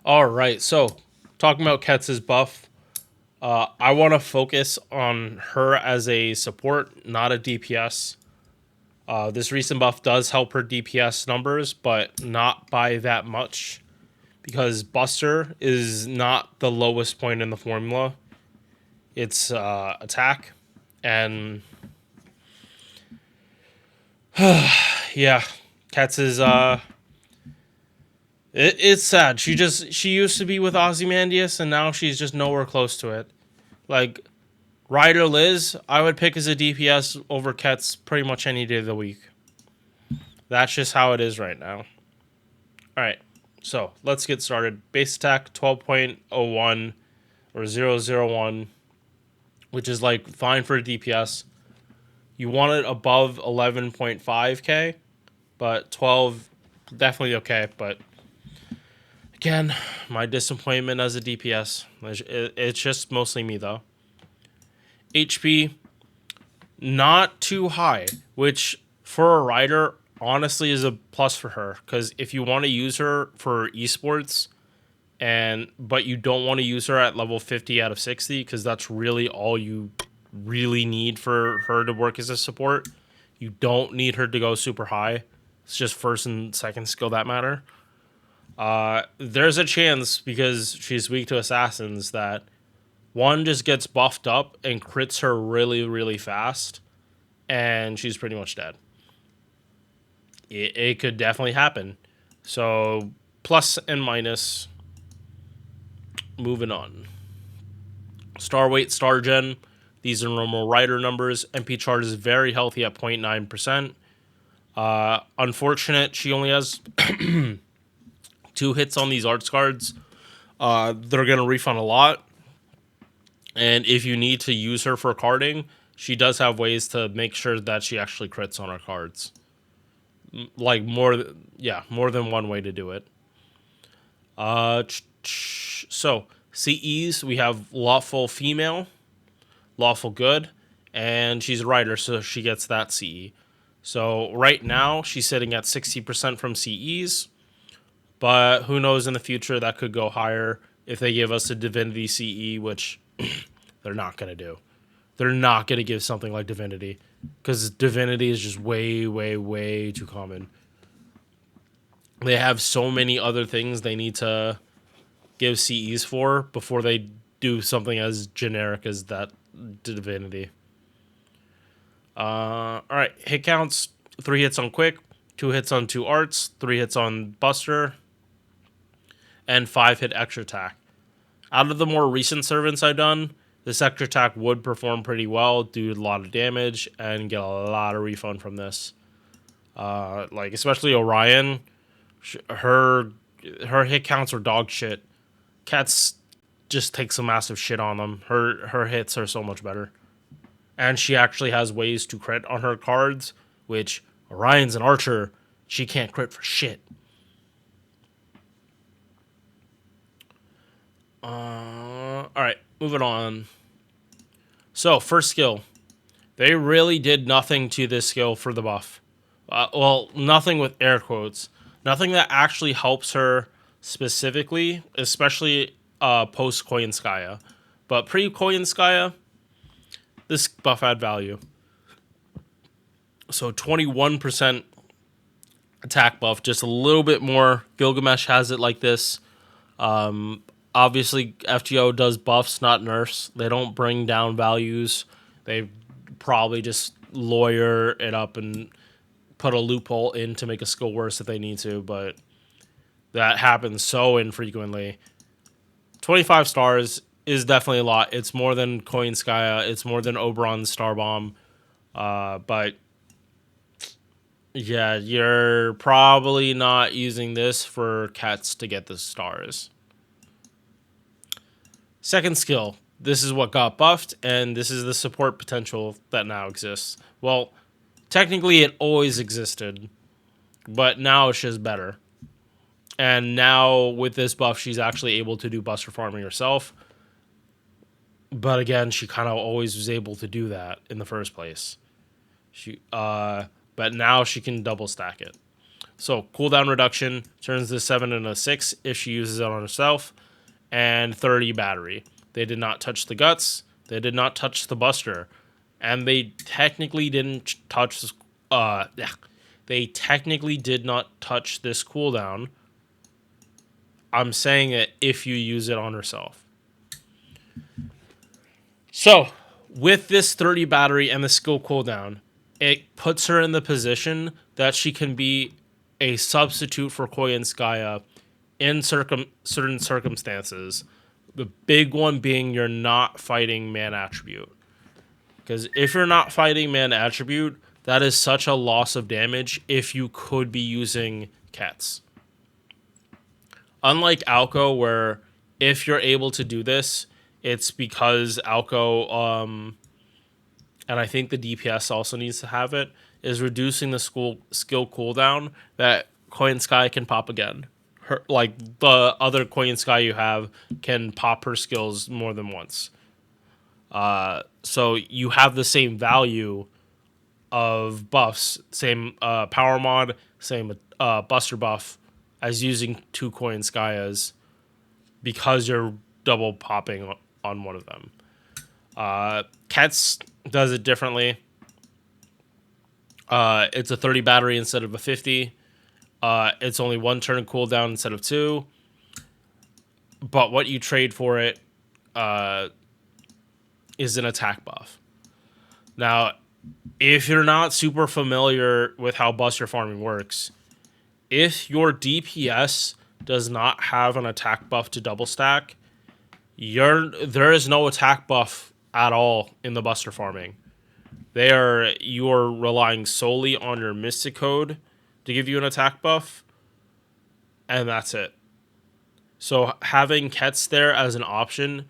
All right, so talking about Ketz's buff, I want to focus on her as a support, not a DPS. This recent buff does help her DPS numbers, but not by that much because Buster is not the lowest point in the formula. It's attack, and yeah, Ketz is it's sad. She used to be with Ozymandias, and now she's just nowhere close to it. Like Ryder Liz, I would pick as a DPS over Ketz pretty much any day of the week. That's just how it is right now. All right, so let's get started. Base attack 12.01 or 001, which is like fine for a DPS. You want it above 11.5k, but 12 definitely okay. But again, my disappointment as a DPS. It's just mostly me though. HP not too high, which for a rider honestly is a plus for her because if you want to use her for esports but you don't want to use her at level 50 out of 60 because that's really all you really need for her to work as a support. You don't need her to go super high. It's just first and second skill that matter. There's a chance because she's weak to assassins that one just gets buffed up and crits her really, really fast, and she's pretty much dead. It could definitely happen. So, plus and minus. Moving on. Star weight, star gen. These are normal rider numbers. MP chart is very healthy at 0.9%. Unfortunate, she only has 2 hits on these arts cards. They're going to refund a lot. And if you need to use her for carding, she does have ways to make sure that she actually crits on her cards. Like more than one way to do it. So CEs, we have lawful female, lawful good, and she's a rider, so she gets that CE. So right now she's sitting at 60% from CEs, but who knows in the future that could go higher if they give us a divinity CE, which they're not going to do. They're not going to give something like divinity because divinity is just way, way, way too common. They have so many other things they need to give CEs for before they do something as generic as that divinity. All right, hit counts: 3 hits on quick, 2 hits on 2 arts, 3 hits on buster, and 5 hit extra attack. Out of the more recent servants I've done, this extra attack would perform pretty well, do a lot of damage, and get a lot of refund from this. Like especially Orion, her hit counts are dog shit. Cats just takes a massive shit on them. Her hits are so much better. And she actually has ways to crit on her cards, which Orion's an archer. She can't crit for shit. Alright, moving on. So, first skill. They really did nothing to this skill for the buff. Well, nothing with air quotes. Nothing that actually helps her specifically, especially post Koyanskaya. But pre Koyanskaya, this buff had value. So 21% attack buff, just a little bit more. Gilgamesh has it like this. Obviously, FGO does buffs, not nerfs. They don't bring down values. They probably just lawyer it up and put a loophole in to make a skill worse if they need to, but that happens so infrequently. 25 stars is definitely a lot. It's more than Koinskaya. It's more than Oberon's Star Bomb. But yeah, you're probably not using this for cats to get the stars. Second skill. This is what got buffed, and this is the support potential that now exists. Well, technically it always existed, but now it's just better. And now with this buff, she's actually able to do buster farming herself. But again, she kind of always was able to do that in the first place. But now she can double stack it. So cooldown reduction turns this 7 into 6 if she uses it on herself, and 30 battery. They did not touch the guts. They did not touch the buster, and they technically didn't touch. They technically did not touch this cooldown. I'm saying it if you use it on herself. So with this 30 battery and the skill cooldown, it puts her in the position that she can be a substitute for Koyanskaya in certain circumstances. The big one being you're not fighting man attribute. Because if you're not fighting man attribute, that is such a loss of damage if you could be using Kets. Unlike Alco, where if you're able to do this, it's because Alco, and I think the DPS also needs to have it, is reducing the skill cooldown that Koyanskaya can pop again. Like the other Koyanskaya you have can pop her skills more than once. So you have the same value of buffs, same power mod, same buster buff as using 2 Koyanskayas because you're double popping on one of them. Kets does it differently. It's a 30 battery instead of a 50. It's only 1 turn cooldown instead of 2. But what you trade for it is an attack buff. Now, if you're not super familiar with how buster farming works, if your DPS does not have an attack buff to double stack, there is no attack buff at all in the buster farming. You are relying solely on your Mystic Code to give you an attack buff, and that's it. So having Kets there as an option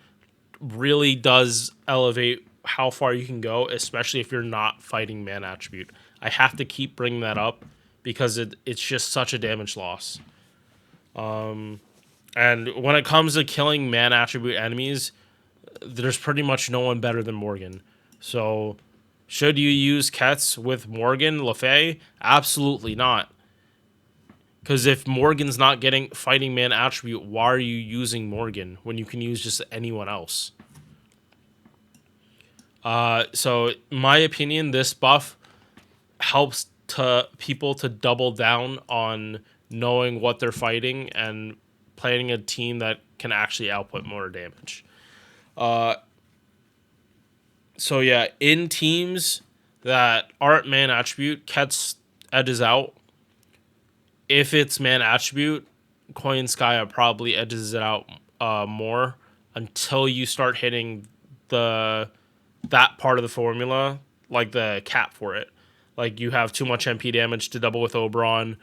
really does elevate how far you can go, especially if you're not fighting man attribute. I have to keep bringing that up because it's just such a damage loss. And when it comes to killing man attribute enemies, there's pretty much no one better than Morgan. So should you use Kets with Morgan Le Fay? Absolutely not. Because if Morgan's not fighting man attribute, why are you using Morgan when you can use just anyone else? So in my opinion, this buff helps people to double down on knowing what they're fighting and planning a team that can actually output more damage. So yeah, in teams that aren't man attribute, Kets edges out. If it's man attribute, Koyanskaya probably edges it out more until you start hitting that part of the formula, like the cap for it. Like you have too much MP damage to double with Oberon,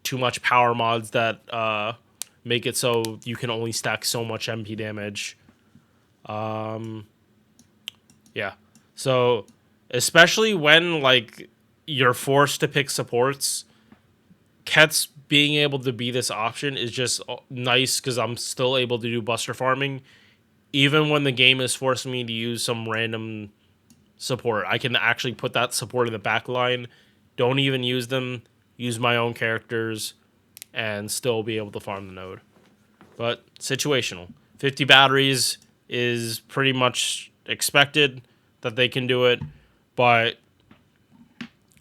too much power mods that make it so you can only stack so much MP damage. Yeah. So especially when like you're forced to pick supports, Kets being able to be this option is just nice because I'm still able to do buster farming. Even when the game is forcing me to use some random support, I can actually put that support in the back line, don't even use them, use my own characters, and still be able to farm the node. But situational. 50 batteries is pretty much expected that they can do it, but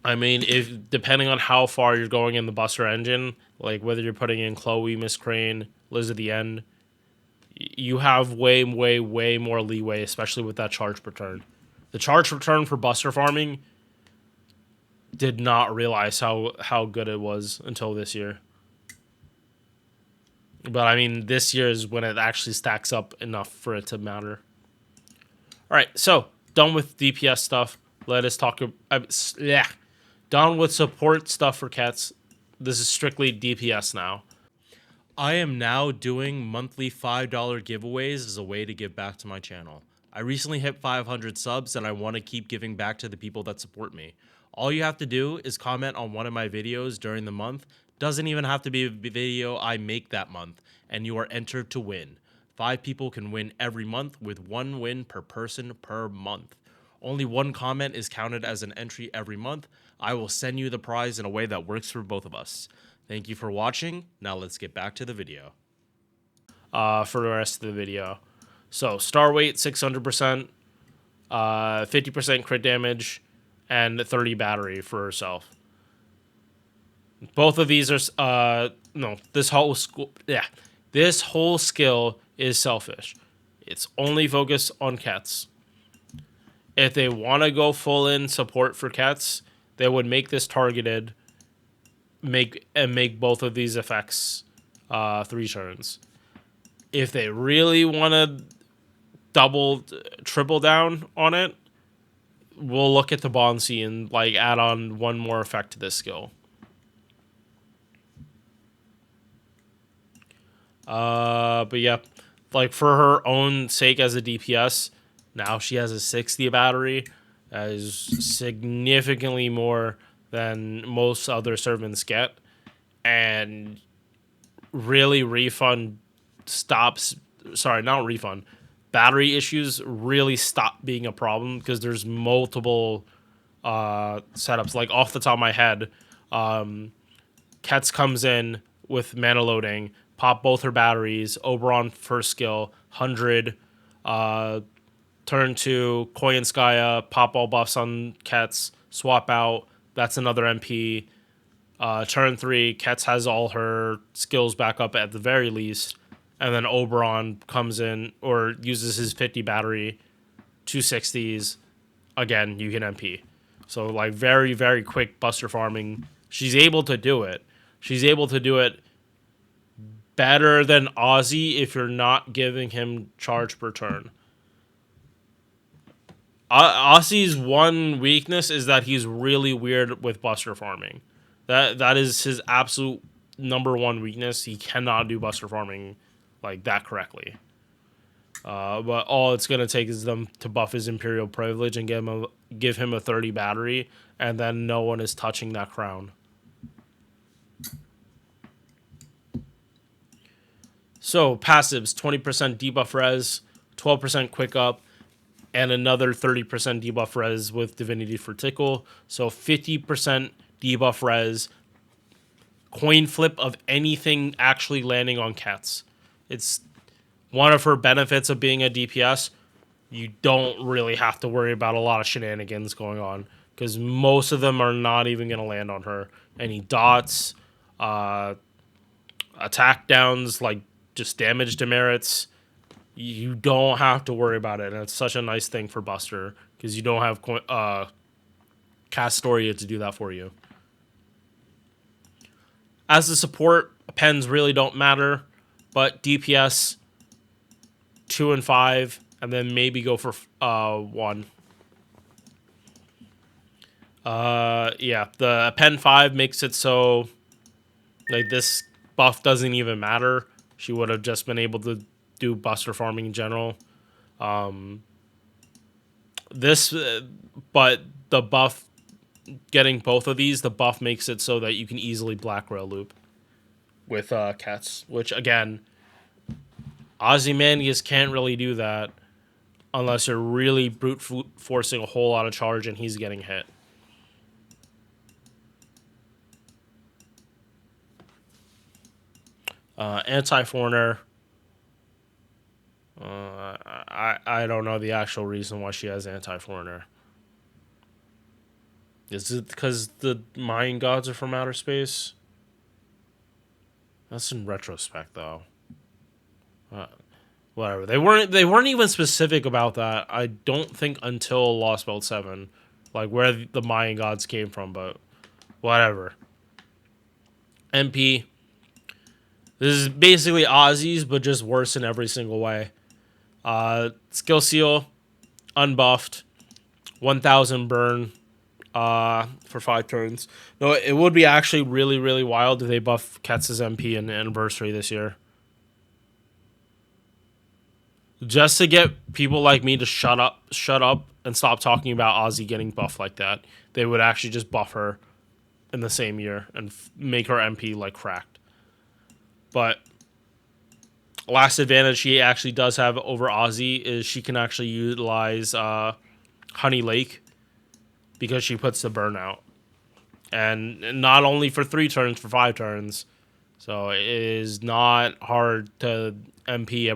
I mean, if depending on how far you're going in the buster engine, like whether you're putting in Chloe, Miss Crane, Liz at the end, you have way more leeway, especially with that charge per turn. The charge per turn for buster farming did not realize how good it was until this year. But I mean, this year is when it actually stacks up enough for it to matter. All right, so done with DPS stuff. Let us talk. Done with support stuff for Kets. This is strictly DPS now. I am now doing monthly $5 giveaways as a way to give back to my channel. I recently hit 500 subs and I want to keep giving back to the people that support me. All you have to do is comment on one of my videos during the month. Doesn't even have to be a video I make that month, and you are entered to win. 5 people can win every month with 1 win per person per month. Only 1 comment is counted as an entry every month. I will send you the prize in a way that works for both of us. Thank you for watching. Now let's get back to the video. For the rest of the video. So star weight 600%, 50% crit damage, and 30 battery for herself. Both of these are no. This whole skill is selfish. It's only focused on Kets. If they want to go full in support for Kets, they would make this targeted. Make both of these effects 3 turns. If they really want to triple down on it, we'll look at the Bonsi and like add on one more effect to this skill. But yeah, like for her own sake as a DPS, now she has a 60 battery. That is significantly more than most other servants get. And really battery issues really stop being a problem because there's multiple setups. Like off the top of my head, Kets comes in with mana loading, pop both her batteries, Oberon first skill, 100, turn 2, Koyanskaya, pop all buffs on Kets, swap out, that's another MP. Turn 3, Kets has all her skills back up at the very least, and then Oberon comes in or uses his 50 battery, 260s, again, you can MP. So like very, very quick buster farming. She's able to do it. She's able to do it better than Ozzy if you're not giving him charge per turn. Ozzy's one weakness is that he's really weird with buster farming. That is his absolute number one weakness. He cannot do buster farming like that correctly. But all it's gonna take is them to buff his Imperial Privilege and give him a 30 battery, and then no one is touching that crown. So passives: 20% debuff res, 12% quick up, and another 30% debuff res with Divinity for Tickle. So 50% debuff res. Coin flip of anything actually landing on Kets. It's one of her benefits of being a DPS. You don't really have to worry about a lot of shenanigans going on because most of them are not even going to land on her. Any dots, attack downs, like just damage demerits, you don't have to worry about it. And it's such a nice thing for Buster because you don't have Castoria to do that for you. As a support, pens really don't matter, but DPS 2 and 5, and then maybe go for 1. Yeah, the pen 5 makes it so like this buff doesn't even matter. She would have just been able to do buster farming in general. But the buff, getting both of these, the buff makes it so that you can easily black rail loop with Kets, which again, Ozymandias can't really do that unless you're really brute forcing a whole lot of charge and he's getting hit. Anti-Foreigner. I don't know the actual reason why she has Anti-Foreigner. Is it because the Mayan gods are from outer space? That's in retrospect, though. Whatever. They weren't even specific about that. I don't think until Lost Belt 7, like where the Mayan gods came from. But whatever. MP. This is basically Ozzy's, but just worse in every single way. Skill Seal, unbuffed, 1,000 burn for 5 turns. No, it would be actually really, really wild if they buff Kets' MP in Anniversary this year. Just to get people like me to shut up, and stop talking about Ozzy getting buffed like that. They would actually just buff her in the same year and make her MP like cracked. But last advantage she actually does have over Ozzy is she can actually utilize Honey Lake because she puts the burn out. And not only for 3 turns, for 5 turns. So it is not hard to MP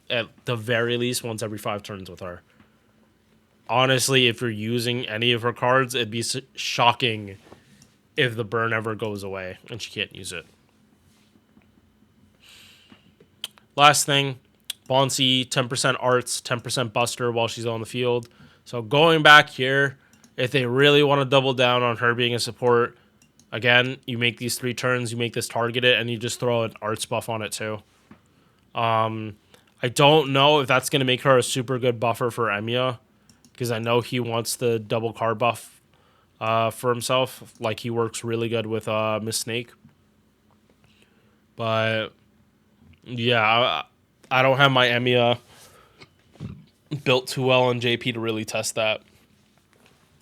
at the very least once every 5 turns with her. Honestly, if you're using any of her cards, it'd be shocking if the burn ever goes away and she can't use it. Last thing, Bonsi, 10% arts, 10% buster while she's on the field. So going back here, if they really want to double down on her being a support, again, you make these 3 turns, you make this targeted, and you just throw an arts buff on it too. I don't know if that's going to make her a super good buffer for Emiya, because I know he wants the double card buff for himself. Like, he works really good with Miss Snake. But yeah, I don't have my Emiya built too well on JP to really test that.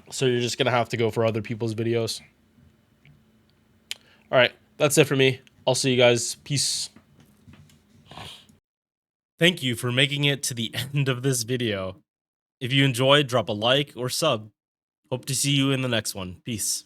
So you're just going to have to go for other people's videos. All right, that's it for me. I'll see you guys. Peace. Thank you for making it to the end of this video. If you enjoyed, drop a like or sub. Hope to see you in the next one. Peace.